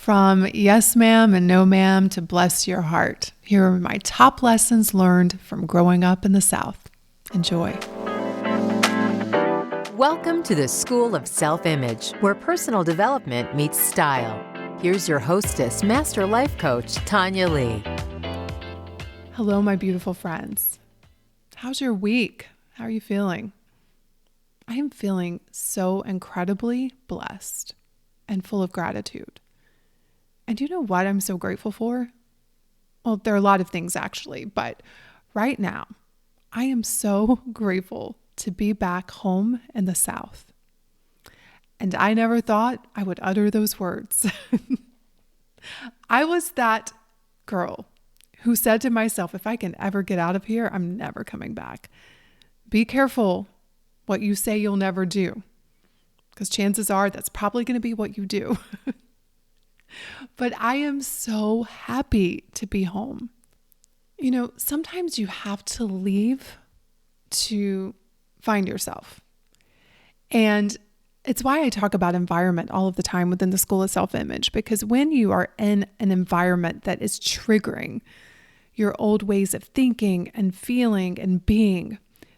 From yes ma'am and no ma'am to bless your heart. Here are my top lessons learned from growing up in the South. Enjoy. Welcome to the School of Self-Image, where personal development meets style. Here's your hostess, Master Life Coach Tonya Leigh. Hello, my beautiful friends. How's your week? How are you feeling? I am feeling so incredibly blessed and full of gratitude. And you know what I'm so grateful for? Well, there are a lot of things actually, but right now, I am so grateful to be back home in the South. And I never thought I would utter those words. I was that girl who said to myself, if I can ever get out of here, I'm never coming back. Be careful what you say you'll never do, because chances are that's probably going to be what you do. But I am so happy to be home. You know, sometimes you have to leave to find yourself. And it's why I talk about environment all of the time within the School of Self-Image, because when you are in an environment that is triggering your old ways of thinking and feeling and being,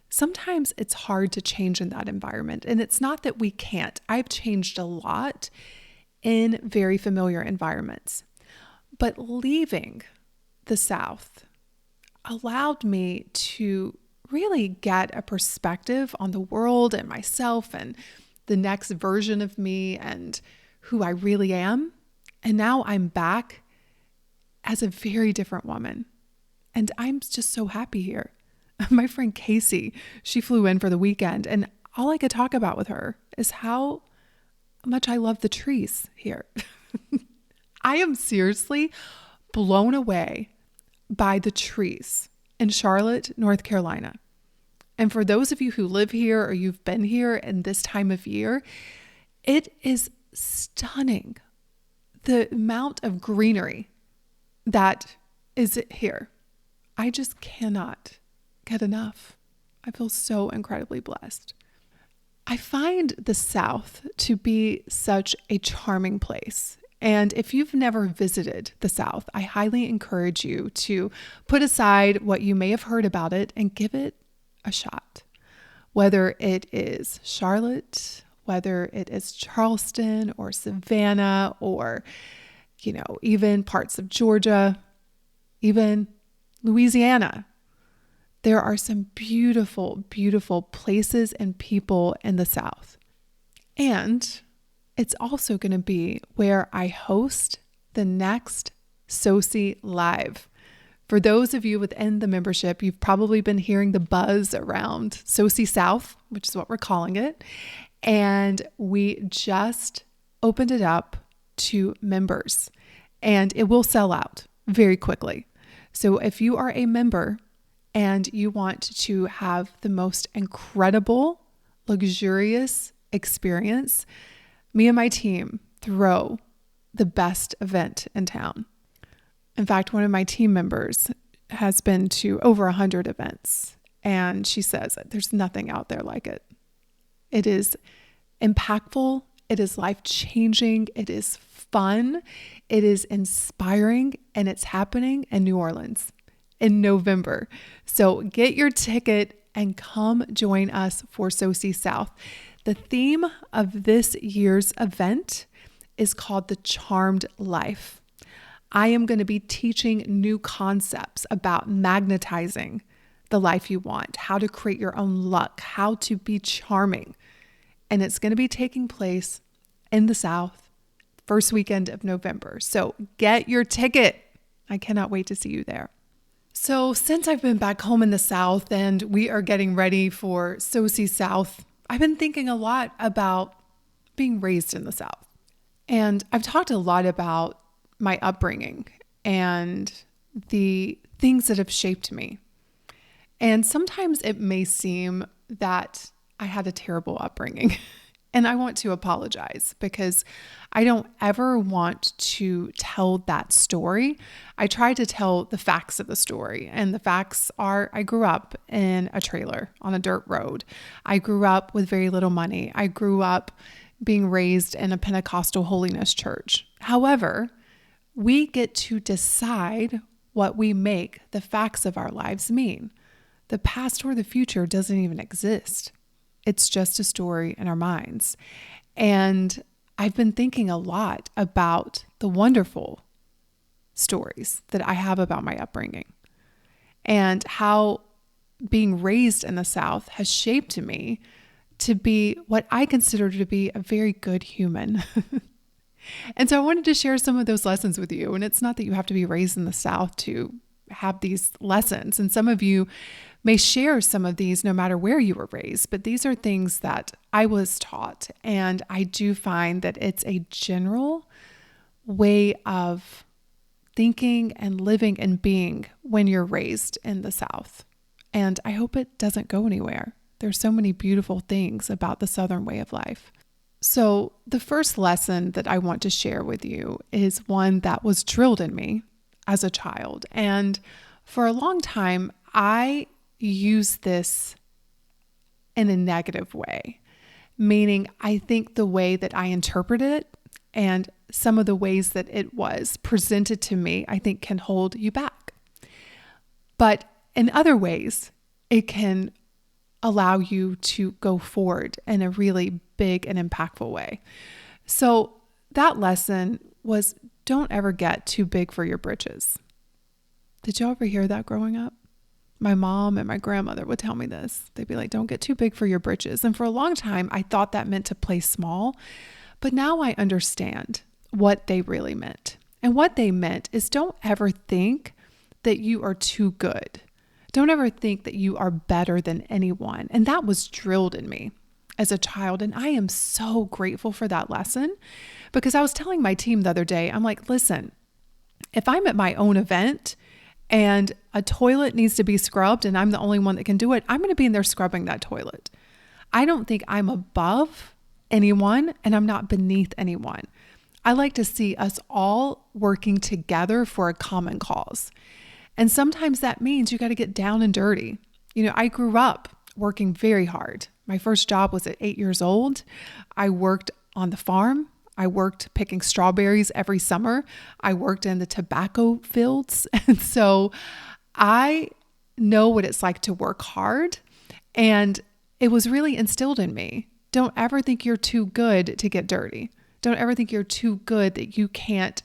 sometimes it's hard to change in that environment. And it's not that we can't. I've changed a lot in very familiar environments. But leaving the South allowed me to really get a perspective on the world and myself and the next version of me and who I really am. And now I'm back as a very different woman. And I'm just so happy here. My friend Casey, she flew in for the weekend, and all I could talk about with her is how much I love the trees here. I am seriously blown away by the trees in Charlotte, North Carolina. And for those of you who live here or you've been here in this time of year, it is stunning. The amount of greenery that is here. I just cannot get enough. I feel so incredibly blessed. I find the South to be such a charming place. And if you've never visited the South, I highly encourage you to put aside what you may have heard about it and give it a shot. Whether it is Charlotte, whether it is Charleston or Savannah or, even parts of Georgia, even Louisiana. There are some beautiful, beautiful places and people in the South. And it's also going to be where I host the next SOSI Live. For those of you within the membership, you've probably been hearing the buzz around SOSI South, which is what we're calling it. And we just opened it up to members, and it will sell out very quickly. So if you are a member and you want to have the most incredible, luxurious experience, me and my team throw the best event in town. In fact, one of my team members has been to over 100 events, and she says there's nothing out there like it. It is impactful. It is life-changing. It is fun. It is inspiring, and it's happening in New Orleans in November. So get your ticket and come join us for SOSI South. The theme of this year's event is called The Charmed Life. I am going to be teaching new concepts about magnetizing the life you want, how to create your own luck, how to be charming. And it's going to be taking place in the South, first weekend of November. So get your ticket. I cannot wait to see you there. So since I've been back home in the South and we are getting ready for SOSI South, I've been thinking a lot about being raised in the South. And I've talked a lot about my upbringing and the things that have shaped me. And sometimes it may seem that I had a terrible upbringing. And I want to apologize because I don't ever want to tell that story. I try to tell the facts of the story. And the facts are I grew up in a trailer on a dirt road. I grew up with very little money. I grew up being raised in a Pentecostal holiness church, However, we get to decide what we make the facts of our lives mean. The past or the future doesn't even exist. It's just a story in our minds. And I've been thinking a lot about the wonderful stories that I have about my upbringing and how being raised in the South has shaped me to be what I consider to be a very good human. And so I wanted to share some of those lessons with you. And it's not that you have to be raised in the South to have these lessons. And some of you may share some of these no matter where you were raised, but these are things that I was taught. And I do find that it's a general way of thinking and living and being when you're raised in the South. And I hope it doesn't go anywhere. There's so many beautiful things about the Southern way of life. So the first lesson that I want to share with you is one that was drilled in me as a child. And for a long time, I used this in a negative way, meaning I think the way that I interpreted it and some of the ways that it was presented to me, I think can hold you back. But in other ways, it can allow you to go forward in a really big and impactful way. So that lesson was, don't ever get too big for your britches. Did you ever hear that growing up? My mom and my grandmother would tell me this. They'd be like, don't get too big for your britches. And for a long time, I thought that meant to play small, but now I understand what they really meant. And what they meant is don't ever think that you are too good. Don't ever think that you are better than anyone. And that was drilled in me as a child. And I am so grateful for that lesson because I was telling my team the other day, I'm like, listen, if I'm at my own event and a toilet needs to be scrubbed and I'm the only one that can do it, I'm going to be in there scrubbing that toilet. I don't think I'm above anyone and I'm not beneath anyone. I like to see us all working together for a common cause. And sometimes that means you got to get down and dirty. You know, I grew up working very hard. My first job was at 8 years old. I worked on the farm. I worked picking strawberries every summer. I worked in the tobacco fields. And so I know what it's like to work hard. And it was really instilled in me. Don't ever think you're too good to get dirty. Don't ever think you're too good that you can't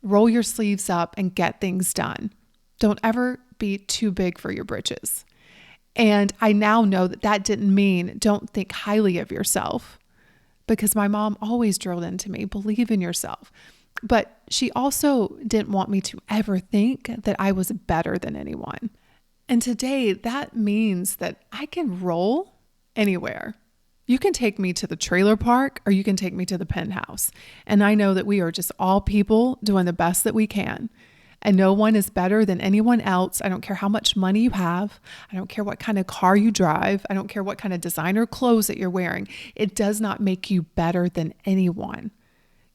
roll your sleeves up and get things done. Don't ever be too big for your britches. And I now know that that didn't mean don't think highly of yourself, because my mom always drilled into me, believe in yourself. But she also didn't want me to ever think that I was better than anyone. And today that means that I can roll anywhere. You can take me to the trailer park or you can take me to the penthouse. And I know that we are just all people doing the best that we can. And no one is better than anyone else. I don't care how much money you have. I don't care what kind of car you drive. I don't care what kind of designer clothes that you're wearing. It does not make you better than anyone.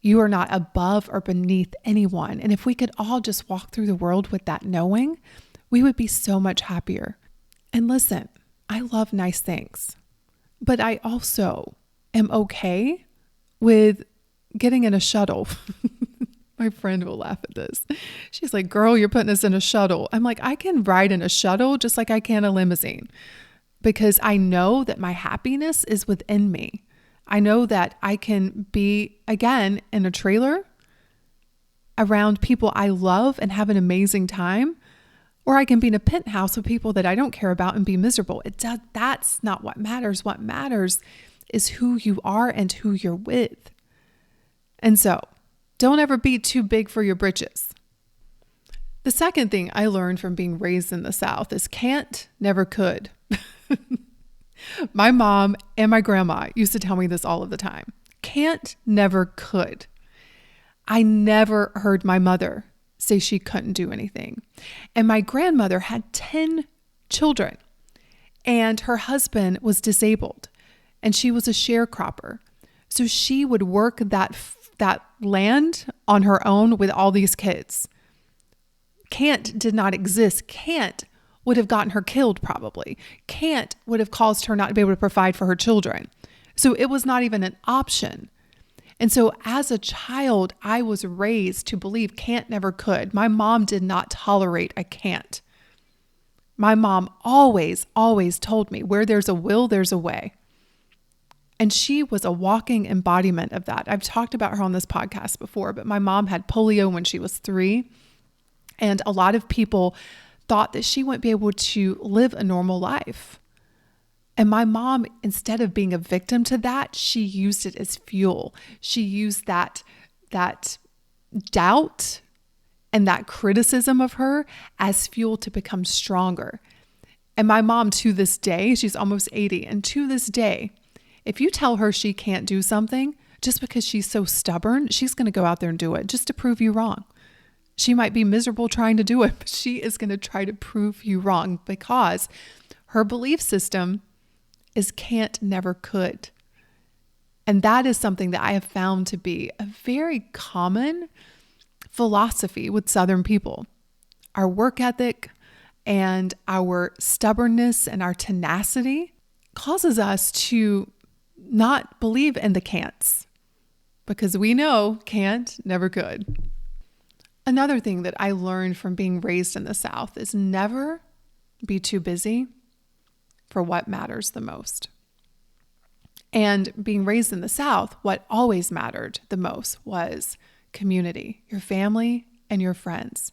You are not above or beneath anyone. And if we could all just walk through the world with that knowing, we would be so much happier. And listen, I love nice things, but I also am okay with getting in a shuttle. My friend will laugh at this. She's like, girl, you're putting us in a shuttle. I'm like, I can ride in a shuttle just like I can a limousine because I know that my happiness is within me. I know that I can be, again, in a trailer around people I love and have an amazing time, or I can be in a penthouse with people that I don't care about and be miserable. That's not what matters. What matters is who you are and who you're with. And so, don't ever be too big for your britches. The second thing I learned from being raised in the South is can't, never could. My mom and my grandma used to tell me this all of the time. Can't, never could. I never heard my mother say she couldn't do anything. And my grandmother had 10 children and her husband was disabled and she was a sharecropper. So she would work that land on her own with all these kids. Can't did not exist. Can't would have gotten her killed probably. Can't would have caused her not to be able to provide for her children. So it was not even an option. And so as a child, I was raised to believe can't never could. My mom did not tolerate a can't. My mom always, always told me where there's a will, there's a way. And she was a walking embodiment of that. I've talked about her on this podcast before, but my mom had polio when she was 3. And a lot of people thought that she wouldn't be able to live a normal life. And my mom, instead of being a victim to that, she used it as fuel. She used that doubt and that criticism of her as fuel to become stronger. And my mom, to this day, she's almost 80, and to this day, if you tell her she can't do something, just because she's so stubborn, she's going to go out there and do it just to prove you wrong. She might be miserable trying to do it, but she is going to try to prove you wrong because her belief system is can't, never could. And that is something that I have found to be a very common philosophy with Southern people. Our work ethic and our stubbornness and our tenacity causes us to not believe in the can'ts because we know can't, never could. Another thing that I learned from being raised in the South is never be too busy for what matters the most. And being raised in the South, what always mattered the most was community, your family and your friends.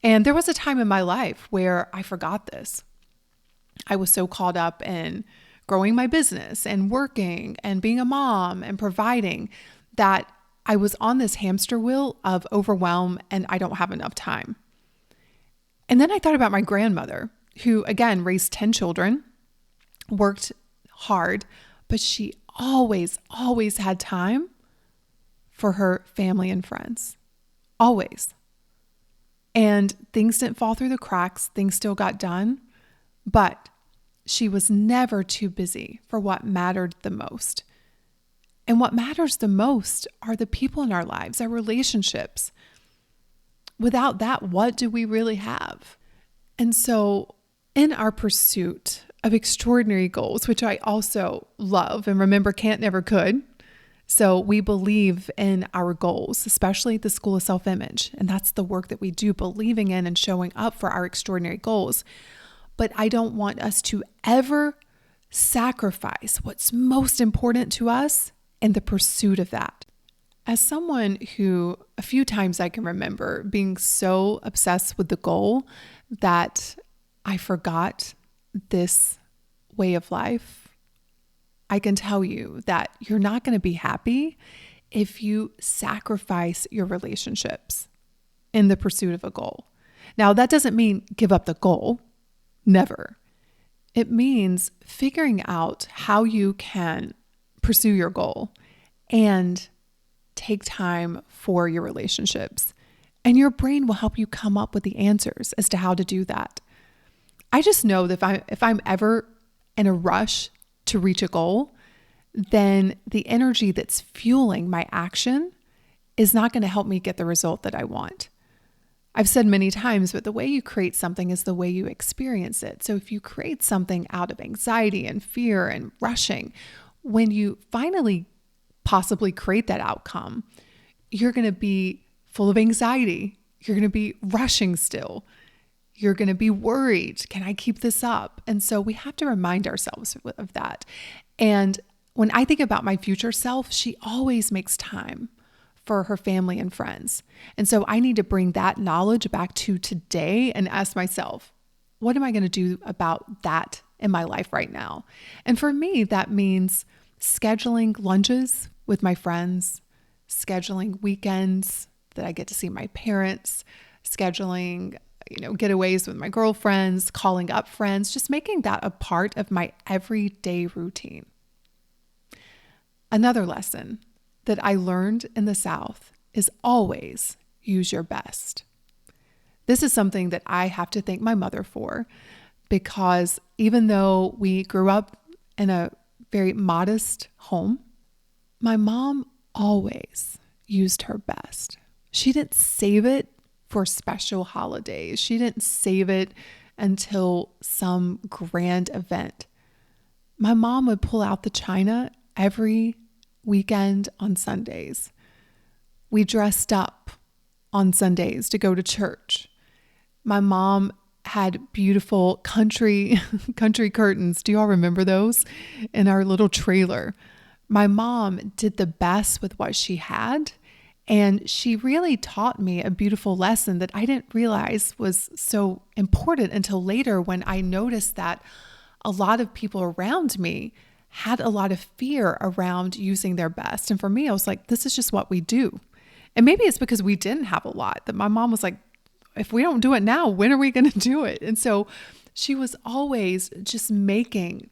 And there was a time in my life where I forgot this. I was so caught up in growing my business and working and being a mom and providing that I was on this hamster wheel of overwhelm and I don't have enough time. And then I thought about my grandmother, who again raised 10 children, worked hard, but she always had time for her family and friends. Always. And things didn't fall through the cracks. Things still got done, but she was never too busy for what mattered the most. And what matters the most are the people in our lives, our relationships. Without that, what do we really have? And so in our pursuit of extraordinary goals, which I also love and remember can't, never could. So we believe in our goals, especially at the School of Self-Image. And that's the work that we do, believing in and showing up for our extraordinary goals. But I don't want us to ever sacrifice what's most important to us in the pursuit of that. As someone who a few times I can remember being so obsessed with the goal that I forgot this way of life, I can tell you that you're not going to be happy if you sacrifice your relationships in the pursuit of a goal. Now, that doesn't mean give up the goal. Never. It means figuring out how you can pursue your goal and take time for your relationships. And your brain will help you come up with the answers as to how to do that. I just know that if I'm ever in a rush to reach a goal, then the energy that's fueling my action is not going to help me get the result that I want. I've said many times, but the way you create something is the way you experience it. So if you create something out of anxiety and fear and rushing, when you finally possibly create that outcome, you're going to be full of anxiety. You're going to be rushing still. You're going to be worried. Can I keep this up? And so we have to remind ourselves of that. And when I think about my future self, she always makes time for her family and friends. And so I need to bring that knowledge back to today and ask myself, what am I going to do about that in my life right now? And for me, that means scheduling lunches with my friends, scheduling weekends that I get to see my parents, scheduling, getaways with my girlfriends, calling up friends, just making that a part of my everyday routine. Another lesson that I learned in the South is always use your best. This is something that I have to thank my mother for, because even though we grew up in a very modest home, my mom always used her best. She didn't save it for special holidays. She didn't save it until some grand event. My mom would pull out the china every weekend on Sundays. We dressed up on Sundays to go to church. My mom had beautiful country curtains. Do you all remember those? In our little trailer. My mom did the best with what she had, and she really taught me a beautiful lesson that I didn't realize was so important until later, when I noticed that a lot of people around me had a lot of fear around using their best. And for me, I was like, this is just what we do. And maybe it's because we didn't have a lot, that my mom was like, if we don't do it now, when are we going to do it? And so she was always just making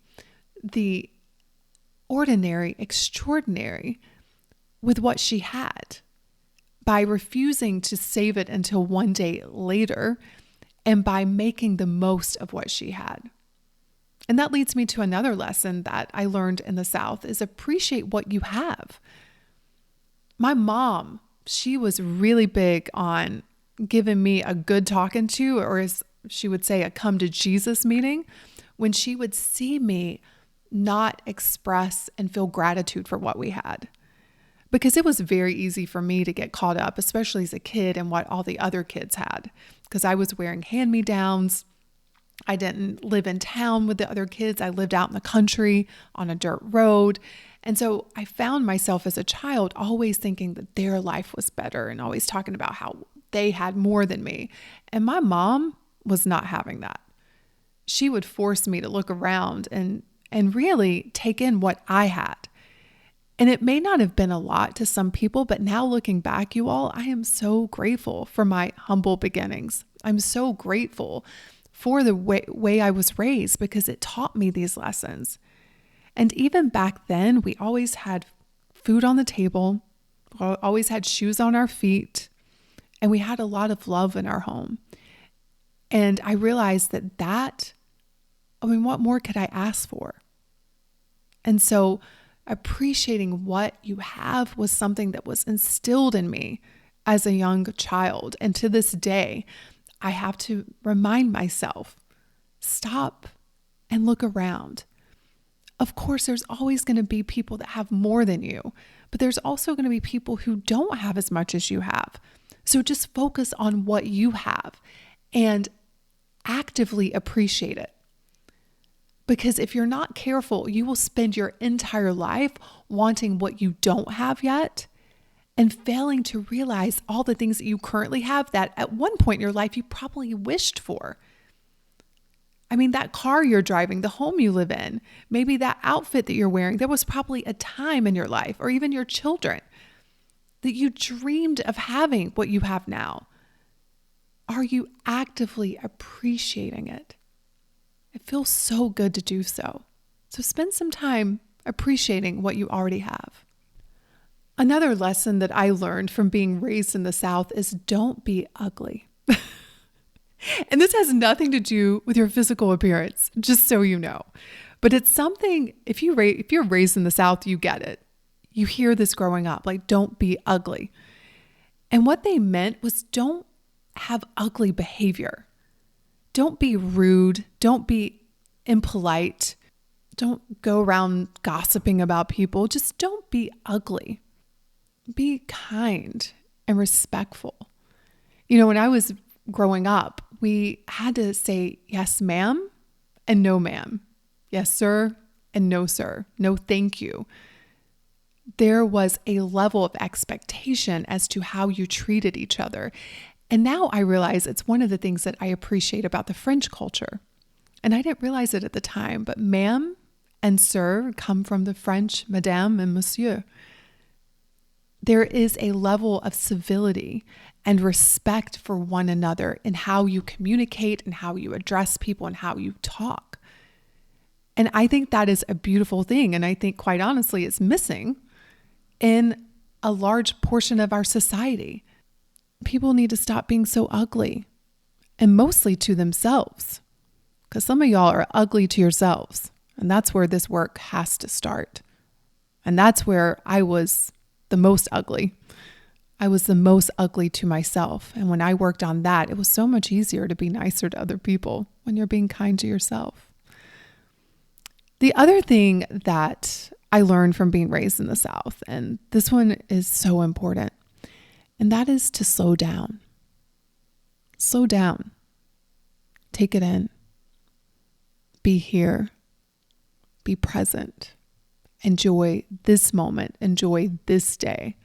the ordinary extraordinary with what she had, by refusing to save it until one day later, and by making the most of what she had. And that leads me to another lesson that I learned in the South, is appreciate what you have. My mom, she was really big on giving me a good talking to, or as she would say, a come to Jesus meeting, when she would see me not express and feel gratitude for what we had. Because it was very easy for me to get caught up, especially as a kid, in what all the other kids had. Because I was wearing hand-me-downs. I didn't live in town with the other kids. I lived out in the country on a dirt road. And so I found myself as a child always thinking that their life was better, and always talking about how they had more than me. And my mom was not having that. She would force me to look around and really take in what I had. And it may not have been a lot to some people, but now looking back, you all, I am so grateful for my humble beginnings. I'm so grateful for the way I was raised, because it taught me these lessons. And even back then, we always had food on the table, always had shoes on our feet, and we had a lot of love in our home. And I realized what more could I ask for? And so appreciating what you have was something that was instilled in me as a young child. And to this day, I have to remind myself, stop and look around. Of course, there's always going to be people that have more than you, but there's also going to be people who don't have as much as you have. So just focus on what you have and actively appreciate it. Because if you're not careful, you will spend your entire life wanting what you don't have yet, and failing to realize all the things that you currently have that at one point in your life you probably wished for. I mean, that car you're driving, the home you live in, maybe that outfit that you're wearing, there was probably a time in your life, or even your children, that you dreamed of having what you have now. Are you actively appreciating it? It feels so good to do so. So spend some time appreciating what you already have. Another lesson that I learned from being raised in the South is don't be ugly. And this has nothing to do with your physical appearance, just so you know. But it's something, if you're raised in the South, you get it. You hear this growing up, like, don't be ugly. And what they meant was, don't have ugly behavior. Don't be rude. Don't be impolite. Don't go around gossiping about people. Just don't be ugly. Be kind and respectful. You know, when I was growing up, we had to say yes, ma'am, and no, ma'am. Yes, sir, and no, sir. No, thank you. There was a level of expectation as to how you treated each other. And now I realize it's one of the things that I appreciate about the French culture. And I didn't realize it at the time, but ma'am and sir come from the French madame and monsieur. There is a level of civility and respect for one another in how you communicate and how you address people and how you talk. And I think that is a beautiful thing. And I think, quite honestly, it's missing in a large portion of our society. People need to stop being so ugly, and mostly to themselves, because some of y'all are ugly to yourselves. And that's where this work has to start. And that's where I was the most ugly. I was the most ugly to myself. And when I worked on that, it was so much easier to be nicer to other people when you're being kind to yourself. The other thing that I learned from being raised in the South. And this one is so important. And that is to slow down. Slow down. Take it in. Be here. Be present. Enjoy this moment. Enjoy this day.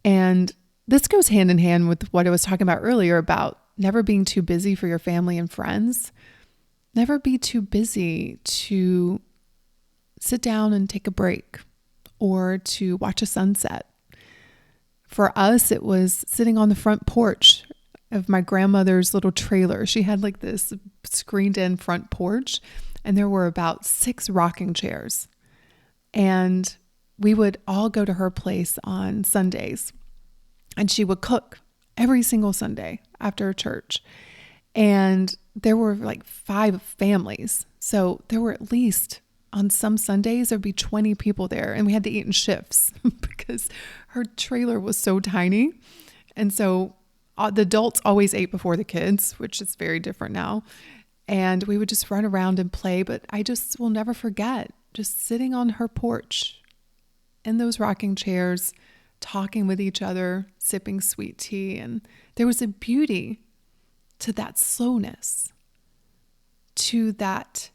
And this goes hand in hand with what I was talking about earlier about never being too busy for your family and friends. Never be too busy to sit down and take a break or to watch a sunset. For us, it was sitting on the front porch of my grandmother's little trailer. She had like this screened in front porch, and there were about 6 rocking chairs. And we would all go to her place on Sundays, and she would cook every single Sunday after church. And there were like 5 families. So there were at least, on some Sundays, there'd be 20 people there, and we had to eat in shifts because her trailer was so tiny. And so the adults always ate before the kids, which is very different now. And we would just run around and play. But I just will never forget just sitting on her porch in those rocking chairs, talking with each other, sipping sweet tea. And there was a beauty to that slowness, to that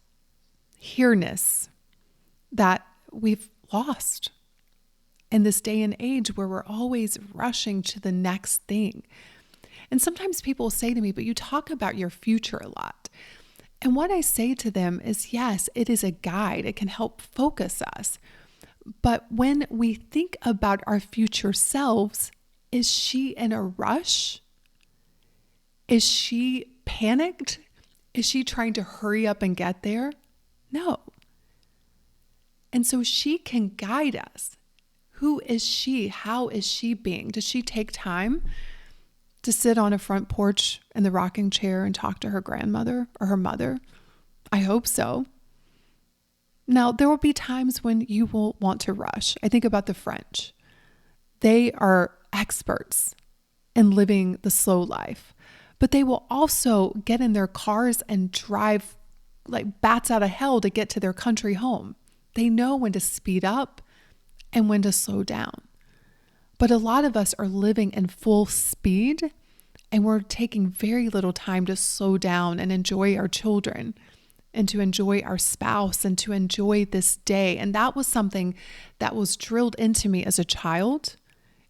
here-ness that we've lost in this day and age where we're always rushing to the next thing. And sometimes people say to me, but you talk about your future a lot. And what I say to them is, yes, it is a guide. It can help focus us. But when we think about our future selves, is she in a rush? Is she panicked? Is she trying to hurry up and get there? No. And so she can guide us. Who is she? How is she being? Does she take time to sit on a front porch in the rocking chair and talk to her grandmother or her mother? I hope so. Now, there will be times when you will want to rush. I think about the French. They are experts in living the slow life, but they will also get in their cars and drive like bats out of hell to get to their country home. They know when to speed up and when to slow down. But a lot of us are living in full speed, and we're taking very little time to slow down and enjoy our children and to enjoy our spouse and to enjoy this day. And that was something that was drilled into me as a child.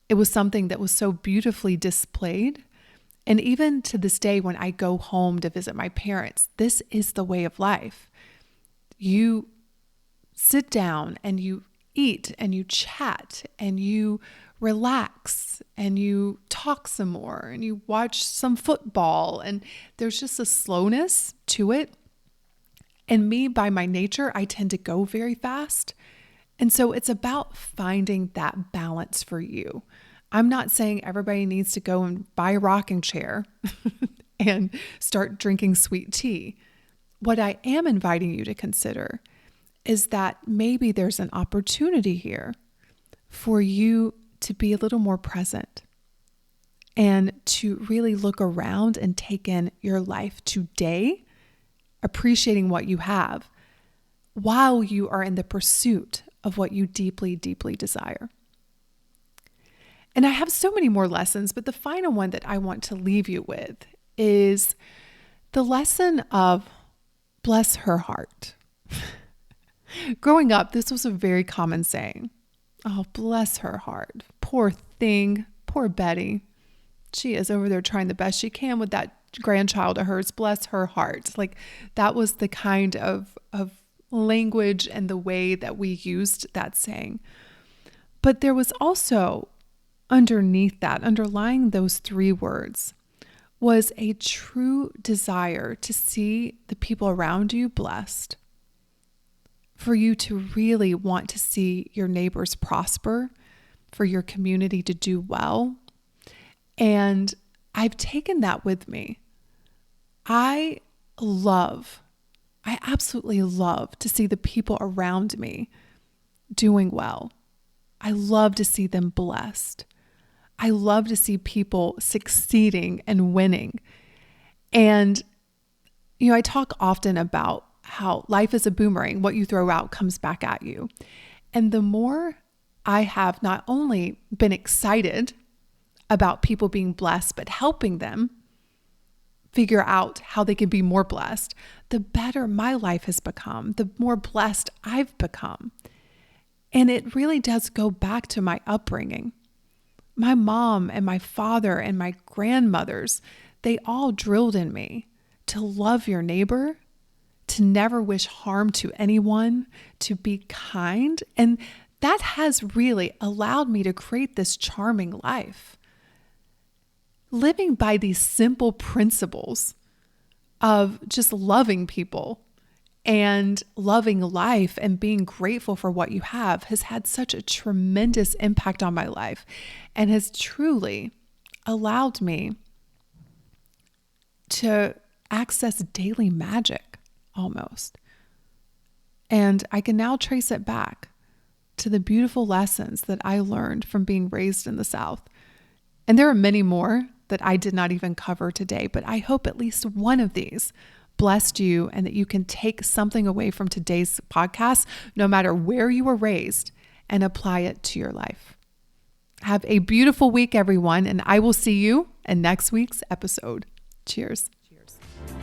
It was something that was so beautifully displayed. And even to this day, when I go home to visit my parents, this is the way of life. You sit down and you eat and you chat and you relax and you talk some more and you watch some football, and there's just a slowness to it. And me, by my nature, I tend to go very fast. And so it's about finding that balance for you. I'm not saying everybody needs to go and buy a rocking chair and start drinking sweet tea. What I am inviting you to consider is that maybe there's an opportunity here for you to be a little more present and to really look around and take in your life today, appreciating what you have while you are in the pursuit of what you deeply, deeply desire. And I have so many more lessons, but the final one that I want to leave you with is the lesson of bless her heart. Growing up, this was a very common saying. Oh, bless her heart. Poor thing. Poor Betty. She is over there trying the best she can with that grandchild of hers. Bless her heart. Like that was the kind of language and the way that we used that saying. But there was also underneath that, underlying those 3 words, was a true desire to see the people around you blessed, for you to really want to see your neighbors prosper, for your community to do well. And I've taken that with me. I absolutely love to see the people around me doing well. I love to see them blessed. I love to see people succeeding and winning. And, I talk often about how life is a boomerang. What you throw out comes back at you. And the more I have not only been excited about people being blessed, but helping them figure out how they can be more blessed, the better my life has become, the more blessed I've become. And it really does go back to my upbringing. My mom and my father and my grandmothers, they all drilled in me to love your neighbor, to never wish harm to anyone, to be kind. And that has really allowed me to create this charming life. Living by these simple principles of just loving people and loving life and being grateful for what you have has had such a tremendous impact on my life and has truly allowed me to access daily magic almost. And I can now trace it back to the beautiful lessons that I learned from being raised in the South. And there are many more that I did not even cover today, but I hope at least one of these blessed you and that you can take something away from today's podcast, no matter where you were raised, and apply it to your life. Have a beautiful week, everyone, and I will see you in next week's episode. Cheers.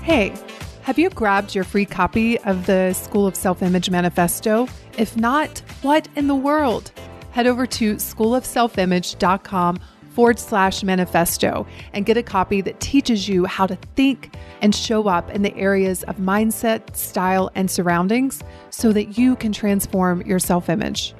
Hey, have you grabbed your free copy of the School of Self-Image Manifesto? If not, what in the world? Head over to schoolofselfimage.com/manifesto and get a copy that teaches you how to think and show up in the areas of mindset, style, and surroundings so that you can transform your self-image.